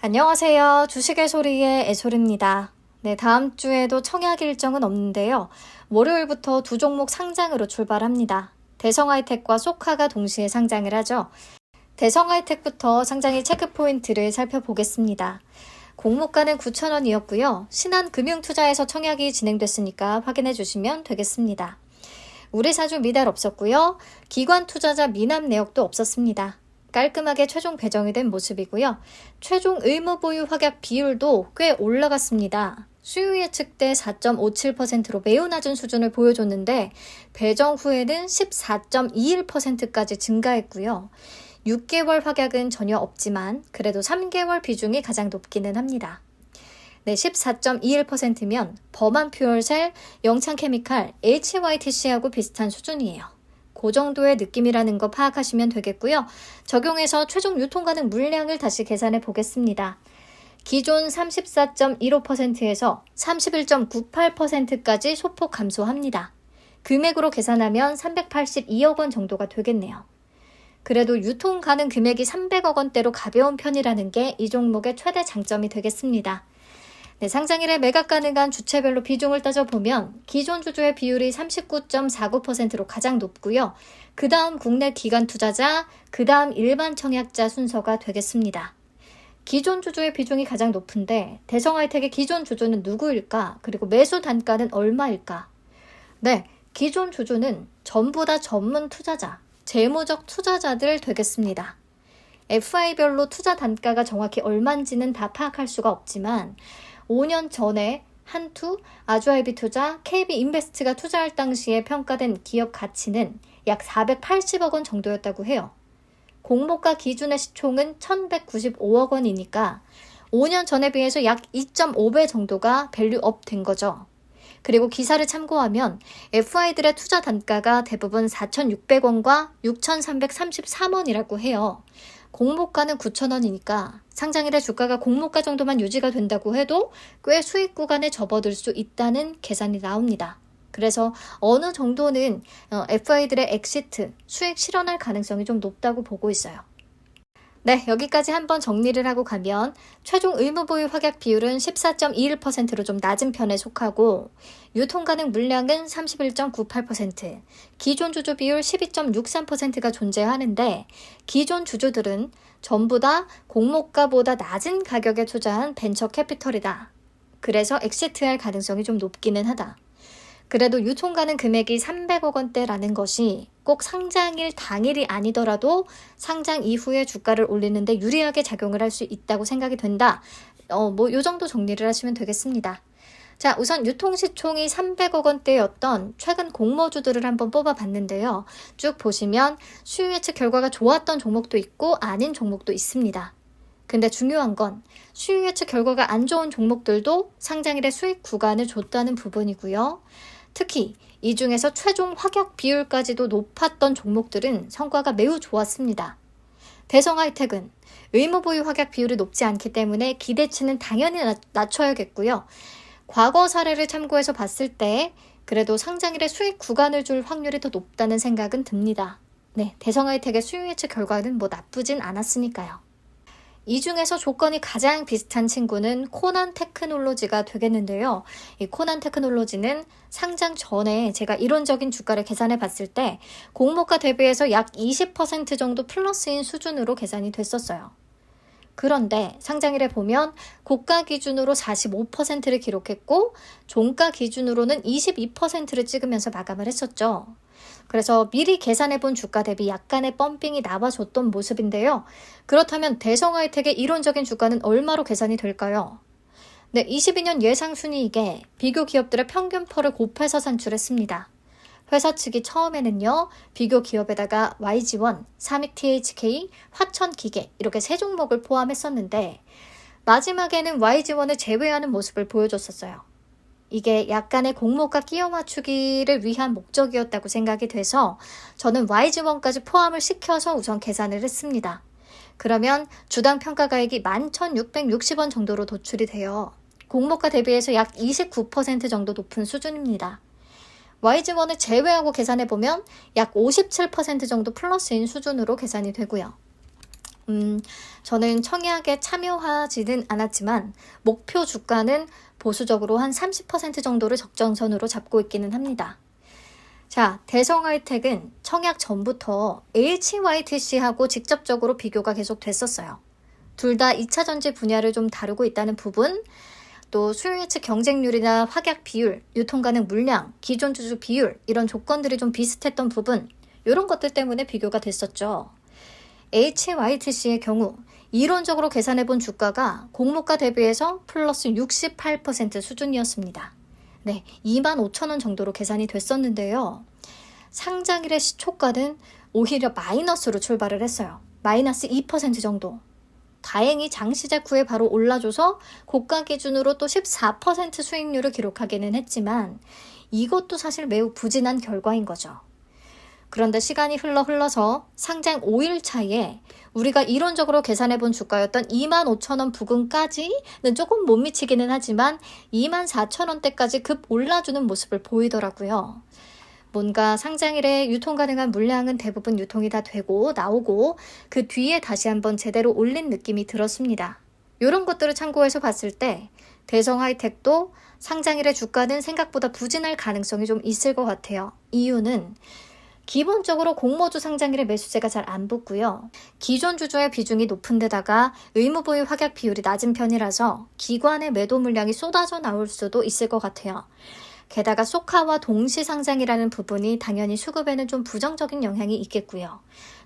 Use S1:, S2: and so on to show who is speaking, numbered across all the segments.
S1: 안녕하세요. 주식의 소리의 애솔입니다. 네, 다음 주에도 청약 일정은 없는데요. 월요일부터 두 종목 상장으로 출발합니다. 대성하이텍과 소카가 동시에 상장을 하죠. 대성하이텍부터 상장의 체크포인트를 살펴보겠습니다. 공모가는 9,000원이었고요. 신한금융투자에서 청약이 진행됐으니까 확인해 주시면 되겠습니다. 우리사주 미달 없었고요. 기관 투자자 미납 내역도 없었습니다. 깔끔하게 최종 배정이 된 모습이고요. 최종 의무보유 확약 비율도 꽤 올라갔습니다. 수요 예측 때 4.57%로 매우 낮은 수준을 보여줬는데 배정 후에는 14.21%까지 증가했고요. 6개월 확약은 전혀 없지만 그래도 3개월 비중이 가장 높기는 합니다. 네, 14.21%면 범한퓨얼셀, 영창케미칼, HYTC하고 비슷한 수준이에요. 그 정도의 느낌이라는 거 파악하시면 되겠고요. 적용해서 최종 유통 가능 물량을 다시 계산해 보겠습니다. 기존 34.15%에서 31.98%까지 소폭 감소합니다. 금액으로 계산하면 382억 원 정도가 되겠네요. 그래도 유통 가능 금액이 300억 원대로 가벼운 편이라는 게 이 종목의 최대 장점이 되겠습니다. 네, 상장일에 매각 가능한 주체별로 비중을 따져보면 기존 주주의 비율이 39.49%로 가장 높고요. 그 다음 국내 기관 투자자, 그 다음 일반 청약자 순서가 되겠습니다. 기존 주주의 비중이 가장 높은데 대성하이텍의 기존 주주는 누구일까? 그리고 매수 단가는 얼마일까? 네, 기존 주주는 전부 다 전문 투자자, 재무적 투자자들 되겠습니다. FI별로 투자 단가가 정확히 얼마인지는 다 파악할 수가 없지만 5년 전에 한투, 아주아이비투자, KB인베스트가 투자할 당시에 평가된 기업 가치는 약 480억 원 정도였다고 해요. 공모가 기준의 시총은 1195억 원이니까 5년 전에 비해서 약 2.5배 정도가 밸류업 된 거죠. 그리고 기사를 참고하면 FI들의 투자 단가가 대부분 4,600원과 6,333원이라고 해요. 공모가는 9,000원이니까 상장일에 주가가 공모가 정도만 유지가 된다고 해도 꽤 수익 구간에 접어들 수 있다는 계산이 나옵니다. 그래서 어느 정도는 FI들의 엑시트, 수익 실현할 가능성이 좀 높다고 보고 있어요. 네, 여기까지 한번 정리를 하고 가면 최종 의무보유 확약 비율은 14.21%로 좀 낮은 편에 속하고 유통 가능 물량은 31.98%, 기존 주주 비율 12.63%가 존재하는데 기존 주주들은 전부 다 공모가보다 낮은 가격에 투자한 벤처 캐피털이다. 그래서 엑시트할 가능성이 좀 높기는 하다. 그래도 유통 가능 금액이 300억 원대라는 것이 꼭 상장일 당일이 아니더라도 상장 이후에 주가를 올리는데 유리하게 작용을 할 수 있다고 생각이 된다. 요 정도 정리를 하시면 되겠습니다. 자, 우선 유통시총이 300억 원대였던 최근 공모주들을 한번 뽑아봤는데요. 쭉 보시면 수요 예측 결과가 좋았던 종목도 있고 아닌 종목도 있습니다. 근데 중요한 건 수요 예측 결과가 안 좋은 종목들도 상장일에 수익 구간을 줬다는 부분이고요. 특히 이 중에서 최종 확약 비율까지도 높았던 종목들은 성과가 매우 좋았습니다. 대성하이텍은 의무보유 확약 비율이 높지 않기 때문에 기대치는 당연히 낮춰야겠고요. 과거 사례를 참고해서 봤을 때 그래도 상장일에 수익 구간을 줄 확률이 더 높다는 생각은 듭니다. 네, 대성하이텍의 수요 예측 결과는 나쁘진 않았으니까요. 이 중에서 조건이 가장 비슷한 친구는 코난 테크놀로지가 되겠는데요. 이 코난 테크놀로지는 상장 전에 제가 이론적인 주가를 계산해 봤을 때 공모가 대비해서 약 20% 정도 플러스인 수준으로 계산이 됐었어요. 그런데 상장일에 보면 고가 기준으로 45%를 기록했고 종가 기준으로는 22%를 찍으면서 마감을 했었죠. 그래서 미리 계산해본 주가 대비 약간의 펌핑이 나와줬던 모습인데요. 그렇다면 대성하이텍의 이론적인 주가는 얼마로 계산이 될까요? 네, 22년 예상 순이익에 비교 기업들의 평균 펄을 곱해서 산출했습니다. 회사 측이 처음에는요, 비교 기업에다가 YG1, 삼익THK, 화천기계 이렇게 세 종목을 포함했었는데 마지막에는 YG1을 제외하는 모습을 보여줬었어요. 이게 약간의 공모가 끼워 맞추기를 위한 목적이었다고 생각이 돼서 저는 YG1까지 포함을 시켜서 우선 계산을 했습니다. 그러면 주당 평가가액이 11,660원 정도로 도출이 돼요. 공모가 대비해서 약 29% 정도 높은 수준입니다. YG1을 제외하고 계산해보면 약 57% 정도 플러스인 수준으로 계산이 되고요. 저는 청약에 참여하지는 않았지만 목표 주가는 보수적으로 한 30% 정도를 적정선으로 잡고 있기는 합니다. 자, 대성하이텍은 청약 전부터 HYTC하고 직접적으로 비교가 계속 됐었어요. 둘 다 2차 전지 분야를 좀 다루고 있다는 부분, 또 수요 예측 경쟁률이나 확약 비율, 유통 가능 물량, 기존 주주 비율 이런 조건들이 좀 비슷했던 부분, 이런 것들 때문에 비교가 됐었죠. HYTC의 경우 이론적으로 계산해본 주가가 공모가 대비해서 플러스 68% 수준이었습니다. 네, 25,000원 정도로 계산이 됐었는데요. 상장일의 시초가는 오히려 마이너스로 출발을 했어요. 마이너스 2% 정도. 다행히 장시작 후에 바로 올라줘서 고가 기준으로 또 14% 수익률을 기록하기는 했지만 이것도 사실 매우 부진한 결과인 거죠. 그런데 시간이 흘러서 상장 5일 차에 우리가 이론적으로 계산해본 주가였던 25,000원 부근까지는 조금 못 미치기는 하지만 24,000원대까지 급 올라주는 모습을 보이더라고요. 뭔가 상장일에 유통 가능한 물량은 대부분 유통이 다 되고 나오고 그 뒤에 다시 한번 제대로 올린 느낌이 들었습니다. 이런 것들을 참고해서 봤을 때 대성하이텍도 상장일의 주가는 생각보다 부진할 가능성이 좀 있을 것 같아요. 이유는 기본적으로 공모주 상장일의 매수세가 잘 안 붙고요. 기존 주주의 비중이 높은 데다가 의무보유 확약 비율이 낮은 편이라서 기관의 매도 물량이 쏟아져 나올 수도 있을 것 같아요. 게다가 소카와 동시 상장이라는 부분이 당연히 수급에는 좀 부정적인 영향이 있겠고요.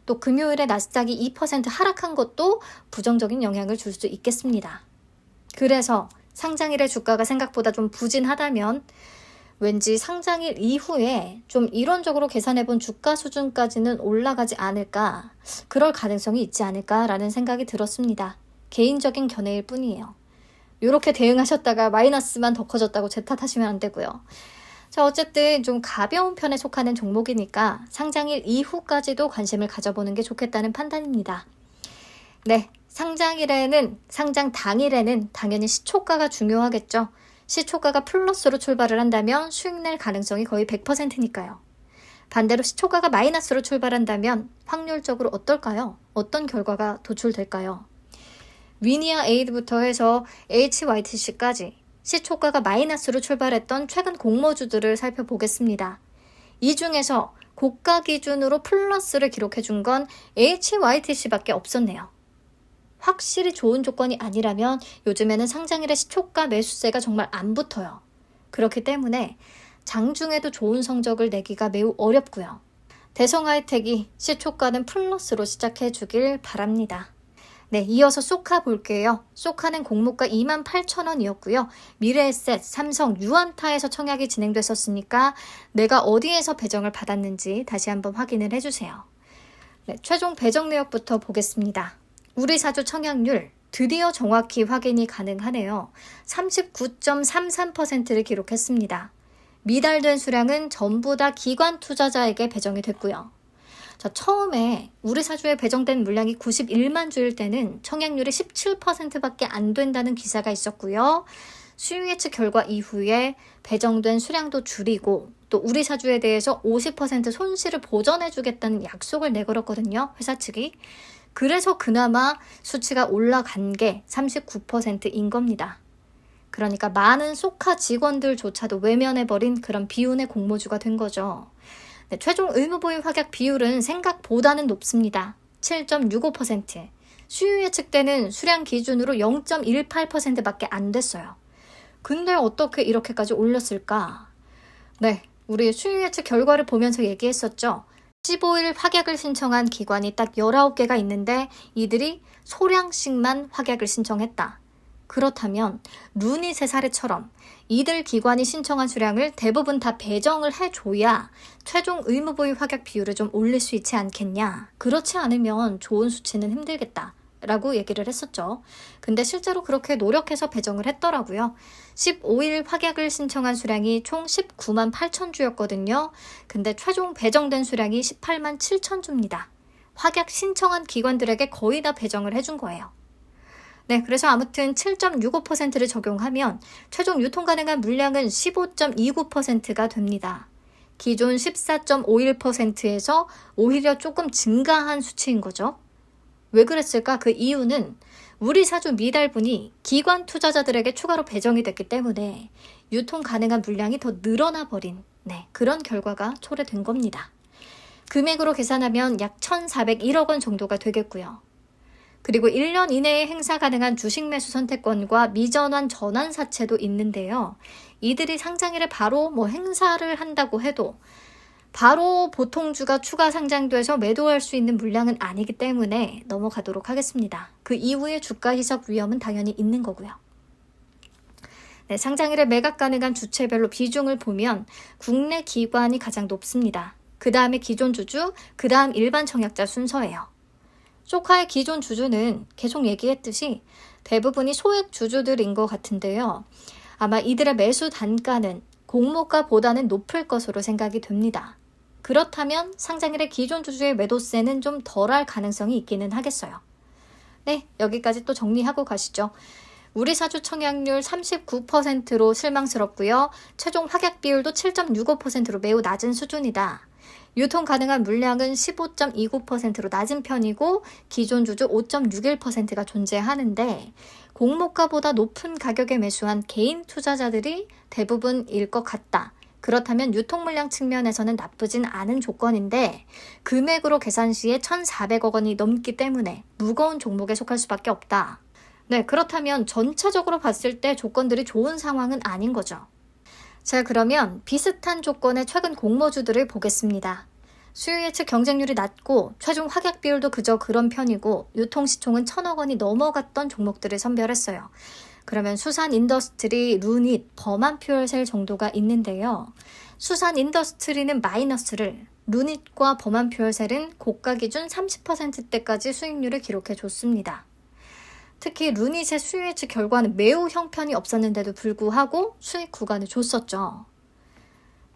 S1: 또 금요일에 나스닥이 2% 하락한 것도 부정적인 영향을 줄 수 있겠습니다. 그래서 상장일의 주가가 생각보다 좀 부진하다면 왠지 상장일 이후에 좀 이론적으로 계산해본 주가 수준까지는 올라가지 않을까, 그럴 가능성이 있지 않을까라는 생각이 들었습니다. 개인적인 견해일 뿐이에요. 이렇게 대응하셨다가 마이너스만 더 커졌다고 제 탓하시면 안 되고요. 자, 어쨌든 좀 가벼운 편에 속하는 종목이니까 상장일 이후까지도 관심을 가져보는 게 좋겠다는 판단입니다. 네, 상장 당일에는 당연히 시초가가 중요하겠죠. 시초가가 플러스로 출발을 한다면 수익 낼 가능성이 거의 100%니까요. 반대로 시초가가 마이너스로 출발한다면 확률적으로 어떨까요? 어떤 결과가 도출될까요? 위니아 에이드부터 해서 HYTC까지 시초가가 마이너스로 출발했던 최근 공모주들을 살펴보겠습니다. 이 중에서 고가 기준으로 플러스를 기록해준 건 HYTC밖에 없었네요. 확실히 좋은 조건이 아니라면 요즘에는 상장일의 시초가 매수세가 정말 안 붙어요. 그렇기 때문에 장중에도 좋은 성적을 내기가 매우 어렵고요. 대성하이텍이 시초가는 플러스로 시작해 주길 바랍니다. 네, 이어서 소카 볼게요. 소카는 공모가 28,000원이었고요. 미래에셋, 삼성, 유안타에서 청약이 진행됐었으니까 내가 어디에서 배정을 받았는지 다시 한번 확인을 해주세요. 네, 최종 배정 내역부터 보겠습니다. 우리 사주 청약률 드디어 정확히 확인이 가능하네요. 39.33%를 기록했습니다. 미달된 수량은 전부 다 기관 투자자에게 배정이 됐고요. 자, 처음에 우리 사주에 배정된 물량이 91만 주일 때는 청약률이 17%밖에 안 된다는 기사가 있었고요. 수요 예측 결과 이후에 배정된 수량도 줄이고 또 우리 사주에 대해서 50% 손실을 보전해주겠다는 약속을 내걸었거든요. 회사 측이. 그래서 그나마 수치가 올라간 게 39%인 겁니다. 그러니까 많은 소카 직원들조차도 외면해버린 그런 비운의 공모주가 된 거죠. 네, 최종 의무보유 확약 비율은 생각보다는 높습니다. 7.65%. 수요 예측 때는 수량 기준으로 0.18%밖에 안 됐어요. 근데 어떻게 이렇게까지 올렸을까? 네, 우리 수요 예측 결과를 보면서 얘기했었죠. 15일 확약을 신청한 기관이 딱 19개가 있는데 이들이 소량씩만 확약을 신청했다. 그렇다면 루닛의 사례처럼 이들 기관이 신청한 수량을 대부분 다 배정을 해줘야 최종 의무보유 확약 비율을 좀 올릴 수 있지 않겠냐. 그렇지 않으면 좋은 수치는 힘들겠다 라고 얘기를 했었죠. 근데 실제로 그렇게 노력해서 배정을 했더라고요. 15일 확약을 신청한 수량이 총 19만 8천 주였거든요. 근데 최종 배정된 수량이 18만 7천 주입니다. 확약 신청한 기관들에게 거의 다 배정을 해준 거예요. 네, 그래서 아무튼 7.65%를 적용하면 최종 유통 가능한 물량은 15.29%가 됩니다. 기존 14.51%에서 오히려 조금 증가한 수치인 거죠. 왜 그랬을까? 그 이유는 우리사주 미달분이 기관 투자자들에게 추가로 배정이 됐기 때문에 유통 가능한 물량이 더 늘어나 버린 그런 결과가 초래된 겁니다. 금액으로 계산하면 약 1,401억 원 정도가 되겠고요. 그리고 1년 이내에 행사 가능한 주식 매수 선택권과 미전환 전환 사채도 있는데요. 이들이 상장일에 바로 행사를 한다고 해도 바로 보통주가 추가 상장돼서 매도할 수 있는 물량은 아니기 때문에 넘어가도록 하겠습니다. 그 이후에 주가 희석 위험은 당연히 있는 거고요. 상장일에 매각 가능한 주체별로 비중을 보면 국내 기관이 가장 높습니다. 그 다음에 기존 주주, 그 다음 일반 청약자 순서예요. 소카의 기존 주주는 계속 얘기했듯이 대부분이 소액 주주들인 것 같은데요. 아마 이들의 매수 단가는 공모가보다는 높을 것으로 생각이 됩니다. 그렇다면 상장일의 기존 주주의 매도세는 좀 덜할 가능성이 있기는 하겠어요. 네, 여기까지 또 정리하고 가시죠. 우리사주 청약률 39%로 실망스럽고요. 최종 확약 비율도 7.65%로 매우 낮은 수준이다. 유통 가능한 물량은 15.29%로 낮은 편이고 기존 주주 5.61%가 존재하는데 공모가보다 높은 가격에 매수한 개인 투자자들이 대부분일 것 같다. 그렇다면 유통 물량 측면에서는 나쁘진 않은 조건인데 금액으로 계산 시에 1,400억 원이 넘기 때문에 무거운 종목에 속할 수밖에 없다. 네, 그렇다면 전체적으로 봤을 때 조건들이 좋은 상황은 아닌 거죠. 자, 그러면 비슷한 조건의 최근 공모주들을 보겠습니다. 수요 예측 경쟁률이 낮고 최종 확약 비율도 그저 그런 편이고 유통시총은 1,000억 원이 넘어갔던 종목들을 선별했어요. 그러면 수산 인더스트리, 루닛, 범한 퓨얼셀 정도가 있는데요. 수산 인더스트리는 마이너스를, 루닛과 범한 퓨얼셀은 고가 기준 30%대까지 수익률을 기록해 줬습니다. 특히 루닛의 수요 예측 결과는 매우 형편이 없었는데도 불구하고 수익 구간을 줬었죠.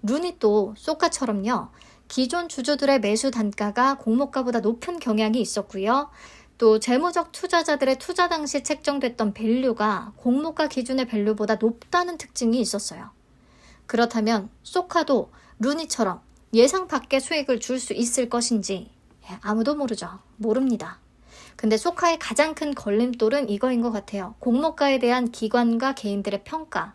S1: 루닛도 소카처럼요. 기존 주주들의 매수 단가가 공모가보다 높은 경향이 있었고요. 또 재무적 투자자들의 투자 당시 책정됐던 밸류가 공모가 기준의 밸류보다 높다는 특징이 있었어요. 그렇다면 소카도 루닛처럼 예상 밖의 수익을 줄 수 있을 것인지 아무도 모르죠. 모릅니다. 근데 소카의 가장 큰 걸림돌은 이거인 것 같아요. 공모가에 대한 기관과 개인들의 평가.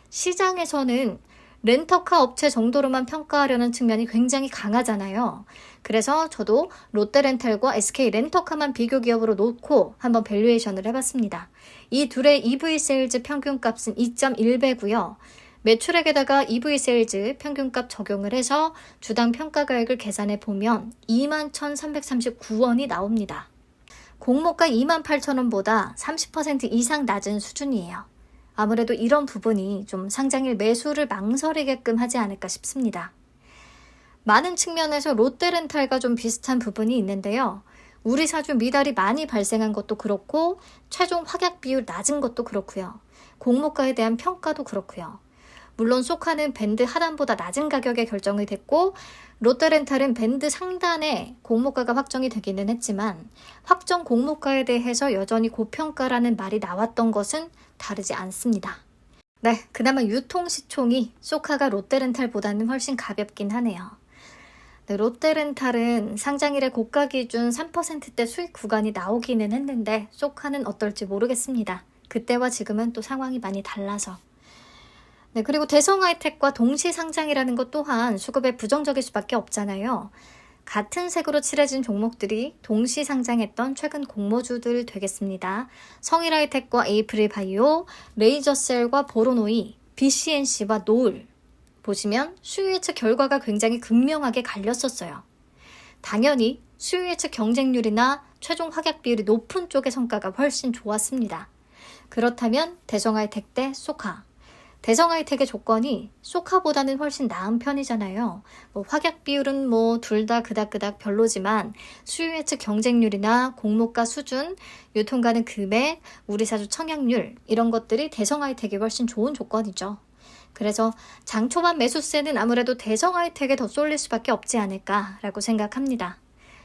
S1: 시장에서는 렌터카 업체 정도로만 평가하려는 측면이 굉장히 강하잖아요. 그래서 저도 롯데렌탈과 SK 렌터카만 비교 기업으로 놓고 한번 밸류에이션을 해봤습니다. 이 둘의 EV 세일즈 평균값은 2.1배고요. 매출액에다가 EV 세일즈 평균값 적용을 해서 주당 평가가액을 계산해 보면 21,339원이 나옵니다. 공모가 28,000원보다 30% 이상 낮은 수준이에요. 아무래도 이런 부분이 좀 상장일 매수를 망설이게끔 하지 않을까 싶습니다. 많은 측면에서 롯데렌탈과 좀 비슷한 부분이 있는데요. 우리사주 미달이 많이 발생한 것도 그렇고 최종 확약 비율 낮은 것도 그렇고요. 공모가에 대한 평가도 그렇고요. 물론 소카는 밴드 하단보다 낮은 가격에 결정이 됐고 롯데렌탈은 밴드 상단에 공모가가 확정이 되기는 했지만 확정 공모가에 대해서 여전히 고평가라는 말이 나왔던 것은 다르지 않습니다. 네, 그나마 유통시총이 소카가 롯데렌탈보다는 훨씬 가볍긴 하네요. 네, 롯데렌탈은 상장일에 고가 기준 3%대 수익 구간이 나오기는 했는데 소카는 어떨지 모르겠습니다. 그때와 지금은 또 상황이 많이 달라서. 네, 그리고 대성하이텍과 동시 상장이라는 것 또한 수급에 부정적일 수밖에 없잖아요. 같은 색으로 칠해진 종목들이 동시 상장했던 최근 공모주들 되겠습니다. 성일하이텍과 에이프릴바이오, 레이저셀과 보로노이, BCNC와 노을. 보시면 수요 예측 결과가 굉장히 극명하게 갈렸었어요. 당연히 수요 예측 경쟁률이나 최종 확약 비율이 높은 쪽의 성과가 훨씬 좋았습니다. 그렇다면 대성하이텍 대 소카. 대성하이텍의 조건이 소카보다는 훨씬 나은 편이잖아요. 확약 비율은 둘 다 그닥그닥 별로지만 수요 예측 경쟁률이나 공모가 수준, 유통 가능 금액, 우리사주 청약률 이런 것들이 대성하이텍이 훨씬 좋은 조건이죠. 그래서 장 초반 매수세는 아무래도 대성하이텍에 더 쏠릴 수밖에 없지 않을까라고 생각합니다.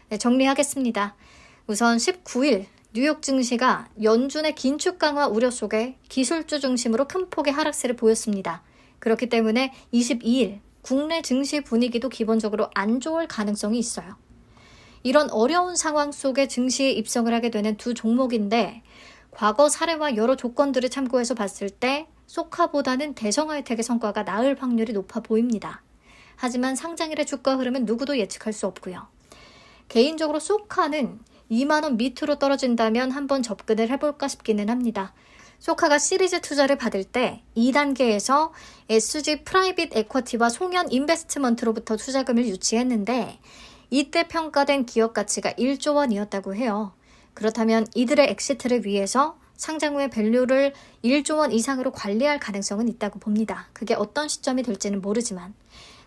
S1: 네, 정리하겠습니다. 우선 19일 뉴욕 증시가 연준의 긴축 강화 우려 속에 기술주 중심으로 큰 폭의 하락세를 보였습니다. 그렇기 때문에 22일 국내 증시 분위기도 기본적으로 안 좋을 가능성이 있어요. 이런 어려운 상황 속에 증시에 입성을 하게 되는 두 종목인데 과거 사례와 여러 조건들을 참고해서 봤을 때 소카보다는 대성하이텍의 성과가 나을 확률이 높아 보입니다. 하지만 상장일의 주가 흐름은 누구도 예측할 수 없고요. 개인적으로 소카는 2만원 밑으로 떨어진다면 한번 접근을 해볼까 싶기는 합니다. 소카가 시리즈 투자를 받을 때 2단계에서 SG 프라이빗 에쿼티와 송현 인베스트먼트로부터 투자금을 유치했는데 이때 평가된 기업 가치가 1조 원이었다고 해요. 그렇다면 이들의 엑시트를 위해서 상장 후의 밸류를 1조 원 이상으로 관리할 가능성은 있다고 봅니다. 그게 어떤 시점이 될지는 모르지만.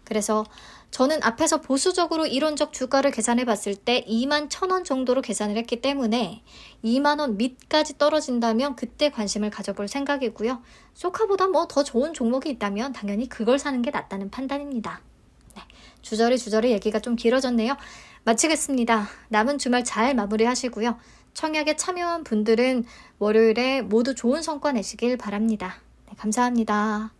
S1: 그래서 저는 앞에서 보수적으로 이론적 주가를 계산해 봤을 때 2만 1,000원 정도로 계산을 했기 때문에 2만 원 밑까지 떨어진다면 그때 관심을 가져볼 생각이고요. 소카보다 뭐 더 좋은 종목이 있다면 당연히 그걸 사는 게 낫다는 판단입니다. 네, 주저리 얘기가 좀 길어졌네요. 마치겠습니다. 남은 주말 잘 마무리하시고요. 청약에 참여한 분들은 월요일에 모두 좋은 성과 내시길 바랍니다. 네, 감사합니다.